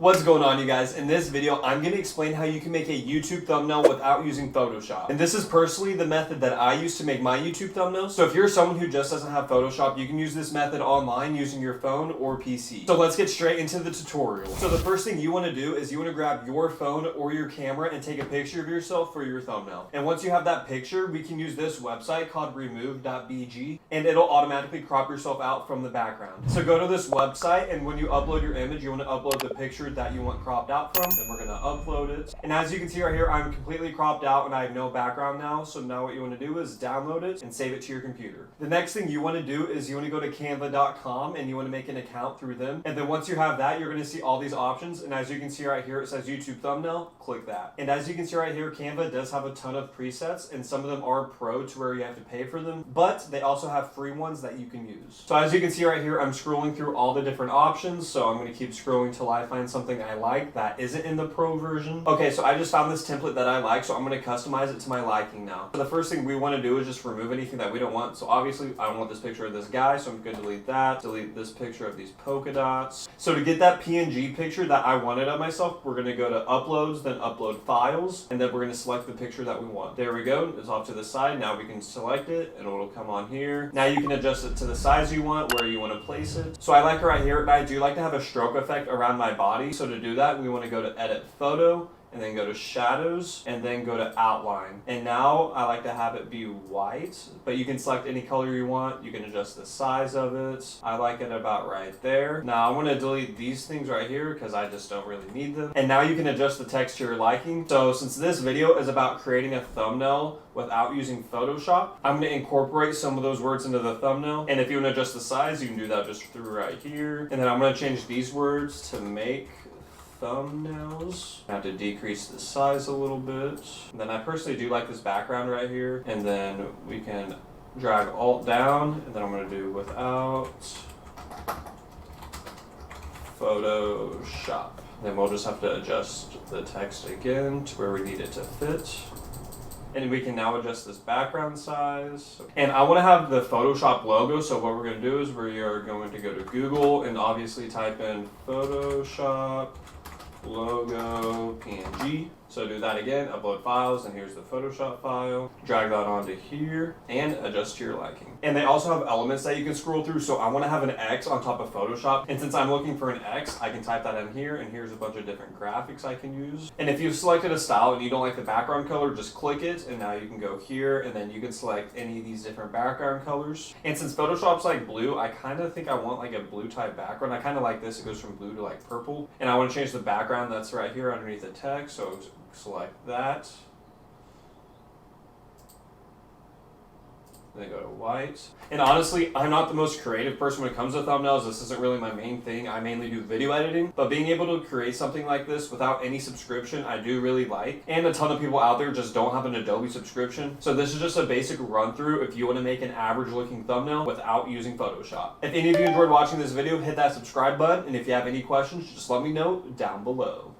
What's going on, you guys? In this video, I'm going to explain how you can make a YouTube thumbnail without using Photoshop. And this is personally the method that I use to make my YouTube thumbnails. So if you're someone who just doesn't have Photoshop, you can use this method online using your phone or PC. So let's get straight into the tutorial. So the first thing you want to do is you want to grab your phone or your camera and take a picture of yourself for your thumbnail. And once you have that picture, we can use this website called remove.bg, and it'll automatically crop yourself out from the background. So go to this website, and when you upload your image, you want to upload the picture that you want cropped out from. Then we're going to upload it. And as you can see right here, I'm completely cropped out and I have no background now. So now what you want to do is download it and save it to your computer. The next thing you want to do is you want to go to canva.com and you want to make an account through them. And then once you have that, you're going to see all these options. And as you can see right here, it says YouTube thumbnail. Click that. And as you can see right here, Canva does have a ton of presets, and some of them are pro to where you have to pay for them, but they also have free ones that you can use. So as you can see right here, I'm scrolling through all the different options. So I'm going to keep scrolling till I find something I like that isn't in the pro version. Okay, so I just found this template that I like, so I'm going to customize it to my liking now. So the first thing we want to do is just remove anything that we don't want. So obviously I don't want this picture of this guy, so I'm going to delete that. Delete this picture of these polka dots. So to get that PNG picture that I wanted of myself, we're going to go to uploads, then upload files, and then we're going to select the picture that we want. There we go. It's off to the side. Now we can select it and it'll come on here. Now you can adjust it to the size you want, where you want to place it. So I like it right here, and I do like to have a stroke effect around my body. So to do that, we want to go to edit photo, and then go to shadows, and then go to outline. And now I like to have it be white, but you can select any color you want. You can adjust the size of it. I like it about right there. Now I want to delete these things right here because I just don't really need them. And now you can adjust the text to your liking. So since this video is about creating a thumbnail without using Photoshop, I'm going to incorporate some of those words into the thumbnail. And if you want to adjust the size, you can do that just through right here. And then I'm going to change these words to make thumbnails. I have to decrease the size a little bit. And then I personally do like this background right here. And then we can drag Alt down, and then I'm going to do without Photoshop. Then we'll just have to adjust the text again to where we need it to fit. And we can now adjust this background size. And I want to have the Photoshop logo, so what we're going to do is we are going to go to Google and obviously type in Photoshop logo PNG. So do that again, upload files, and here's the Photoshop file. Drag that onto here and adjust to your liking. And they also have elements that you can scroll through. So I want to have an X on top of Photoshop. And since I'm looking for an X, I can type that in here, and here's a bunch of different graphics I can use. And if you've selected a style and you don't like the background color, just click it, and now you can go here, and then you can select any of these different background colors. And since Photoshop's like blue, I kind of think I want like a blue type background. I kind of like this. It goes from blue to like purple. And I want to change the background that's right here underneath the text. So select that, then go to white. And honestly, I'm not the most creative person when it comes to thumbnails. This isn't really my main thing. I mainly do video editing, but being able to create something like this without any subscription, I do really like. And a ton of people out there just don't have an Adobe subscription. So this is just a basic run through if you want to make an average looking thumbnail without using Photoshop. If any of you enjoyed watching this video, hit that subscribe button. And if you have any questions, just let me know down below.